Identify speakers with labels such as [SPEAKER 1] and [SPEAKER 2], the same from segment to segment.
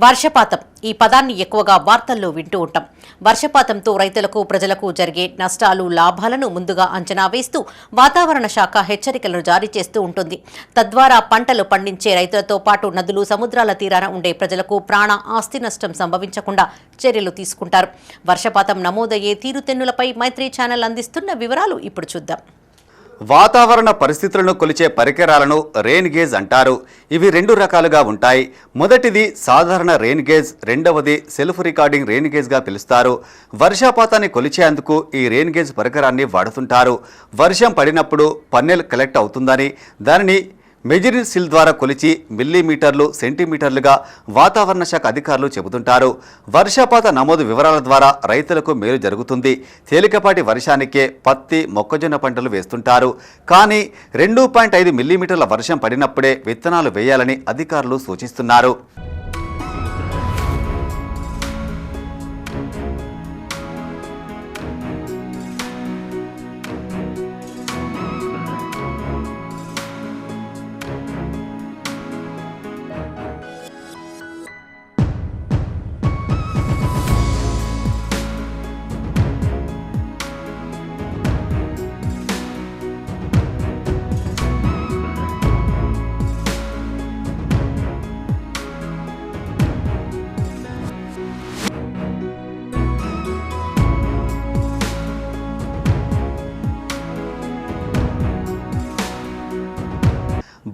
[SPEAKER 1] వర్షపాతం ఈ పదాన్ని ఎక్కువగా వార్తల్లో వింటూ ఉంటాం. వర్షపాతంతో రైతులకు ప్రజలకు జరిగే నష్టాలు లాభాలను ముందుగా అంచనా వేస్తూ వాతావరణ శాఖ హెచ్చరికలను జారీ చేస్తూ ఉంటుంది. తద్వారా పంటలు పండించే రైతులతో పాటు నదులు సముద్రాల తీరాన ఉండే ప్రజలకు ప్రాణ ఆస్తి నష్టం సంభవించకుండా చర్యలు తీసుకుంటారు. వర్షపాతం నమోదయ్యే తీరుతెన్నులపై మైత్రి ఛానల్ అందిస్తున్న వివరాలు ఇప్పుడు చూద్దాం.
[SPEAKER 2] వాతావరణ పరిస్థితులను కొలిచే పరికరాలను రెయిన్ గేజ్ అంటారు. ఇవి రెండు రకాలుగా ఉంటాయి. మొదటిది సాధారణ రెయిన్ గేజ్, రెండవది సెల్ఫ్ రికార్డింగ్ రెయిన్ గేజ్గా పిలుస్తారు. వర్షపాతాన్ని కొలిచేందుకు ఈ రెయిన్ గేజ్ పరికరాన్ని వాడుతుంటారు. వర్షం పడినప్పుడు పన్నెల్ కలెక్ట్ అవుతుందని దానిని మెజరింగ్ సిల్ ద్వారా కొలిచి మిల్లీమీటర్లు సెంటీమీటర్లుగా వాతావరణ శాఖ అధికారులు చెబుతుంటారు. వర్షపాత నమోదు వివరాల ద్వారా రైతులకు మేలు జరుగుతుంది. తేలికపాటి వర్షానికే పత్తి, మొక్కజొన్న పంటలు వేస్తుంటారు. కానీ 2.5 మిల్లీమీటర్ల వర్షం పడినప్పుడే విత్తనాలు వేయాలని అధికారులు సూచిస్తున్నారు.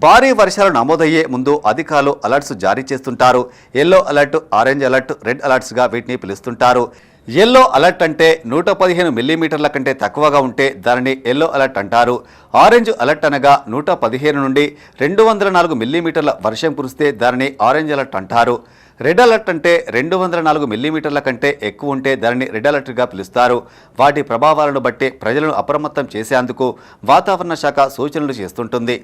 [SPEAKER 2] భారీ వర్షాలు నమోదయ్యే ముందు అధికారులు అలర్ట్స్ జారీ చేస్తుంటారు. Yellow alert, orange alert, red అలర్ట్స్గా వీటిని పిలుస్తుంటారు. ఎల్లో అలర్ట్ అంటే 115 మిల్లీమీటర్ల కంటే తక్కువగా ఉంటే దానిని ఎల్లో అలర్ట్ అంటారు. ఆరెంజ్ అలర్ట్ అనగా 115 నుండి 204 మిల్లీమీటర్ల వర్షం కురిస్తే దానిని ఆరెంజ్ అలర్ట్ అంటారు. రెడ్ అలర్ట్ అంటే 204 మిల్లీమీటర్ల కంటే ఎక్కువ ఉంటే దానిని రెడ్ అలర్ట్గా పిలుస్తారు. వాటి ప్రభావాలను బట్టి ప్రజలను అప్రమత్తం చేసేందుకు వాతావరణ శాఖ సూచనలు చేస్తుంటుంది.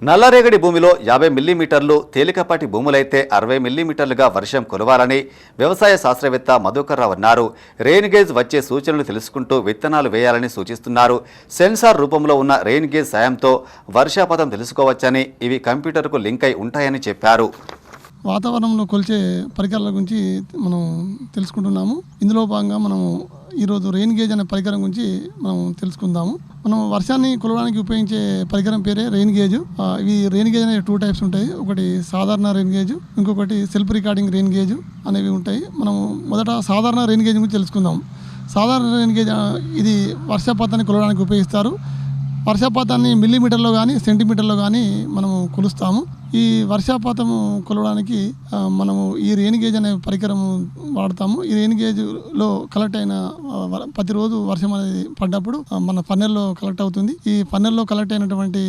[SPEAKER 2] నల్లరేగడి భూమిలో 50 మిల్లీమీటర్లు, తేలికపాటి భూములైతే 60 మిల్లీమీటర్లుగా వర్షం కురవాలని వ్యవసాయ శాస్త్రవేత్త మధుకర్ రావు అన్నారు. రెయిన్ గేజ్ వచ్చే సూచనలు తెలుసుకుంటూ విత్తనాలు వేయాలని సూచిస్తున్నారు. సెన్సార్ రూపంలో ఉన్న రెయిన్ గేజ్ సాయంతో వర్షపాతం తెలుసుకోవచ్చని, ఇవి కంప్యూటర్కు లింక్ అయి ఉంటాయని చెప్పారు.
[SPEAKER 3] వాతావరణంలో కొలిచే పరికరాల గురించి మనం తెలుసుకుంటున్నాము. ఇందులో భాగంగా మనము ఈరోజు రెయిన్ గేజ్ అనే పరికరం గురించి మనం తెలుసుకుందాము. మనం వర్షాన్ని కొలవడానికి ఉపయోగించే పరికరం పేరే రెయిన్ గేజ్. ఇవి రెయిన్ గేజ్ అనే 2 టైప్స్ ఉంటాయి. ఒకటి సాధారణ రెయిన్ గేజ్, ఇంకొకటి సెల్ఫ్ రికార్డింగ్ రెయిన్ గేజ్ అనేవి ఉంటాయి. మనం మొదట సాధారణ రెయిన్ గేజ్ గురించి తెలుసుకుందాం. సాధారణ రెయిన్ గేజ్ ఇది వర్షపాతాన్ని కొలవడానికి ఉపయోగిస్తారు. వర్షపాతాన్ని మిల్లీమీటర్లో కానీ సెంటీమీటర్లో కానీ మనము కొలుస్తాము. ఈ వర్షపాతము కొలవడానికి మనము ఈ రెయిన్ గేజ్ అనే పరికరం వాడతాము. ఈ రెయిన్ గేజ్లో కలెక్ట్ అయిన ప్రతిరోజు వర్షం అనేది పడ్డప్పుడు మన పన్నెల్లో కలెక్ట్ అవుతుంది. ఈ పన్నెల్లో కలెక్ట్ అయినటువంటి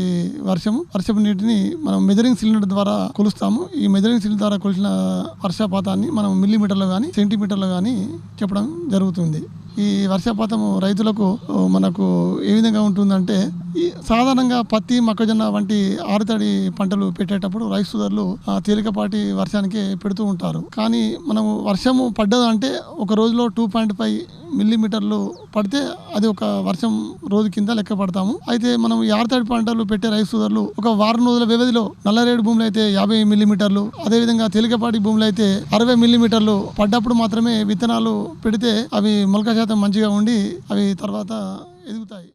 [SPEAKER 3] వర్షపు నీటిని మనం మెజరింగ్ సిలిండర్ ద్వారా కొలుస్తాము. ఈ మెజరింగ్ సిలిండర్ ద్వారా కొలిచిన వర్షపాతాన్ని మనం మిల్లీమీటర్లో కానీ సెంటీమీటర్లో కానీ చెప్పడం జరుగుతుంది. ఈ వర్షపాతము రైతులకు మనకు ఏ విధంగా ఉంటుందంటే, ఈ సాధారణంగా పత్తి, మొక్కజొన్న వంటి ఆరుతడి పంటలు పెట్టేటప్పుడు రైతు సోదరులు తేలికపాటి వర్షానికే పెడుతూ ఉంటారు. కానీ మనము వర్షము పడ్డదు అంటే ఒక రోజులో 2.5 మిల్లీమీటర్లు పడితే అది ఒక వర్షం రోజు కింద లెక్క పడతాము. అయితే మనం ఈ ఆరుతడి పంటలు పెట్టే రైతు సోదరులు ఒక వారం రోజుల వ్యవధిలో నల్లరేడు భూములు అయితే 50 మిల్లీమీటర్లు, అదేవిధంగా తేలికపాటి భూములు అయితే 60 మిల్లీమీటర్లు పడ్డప్పుడు మాత్రమే విత్తనాలు పెడితే అవి మొలక శాతం మంచిగా ఉండి అవి తర్వాత ఎదుగుతాయి.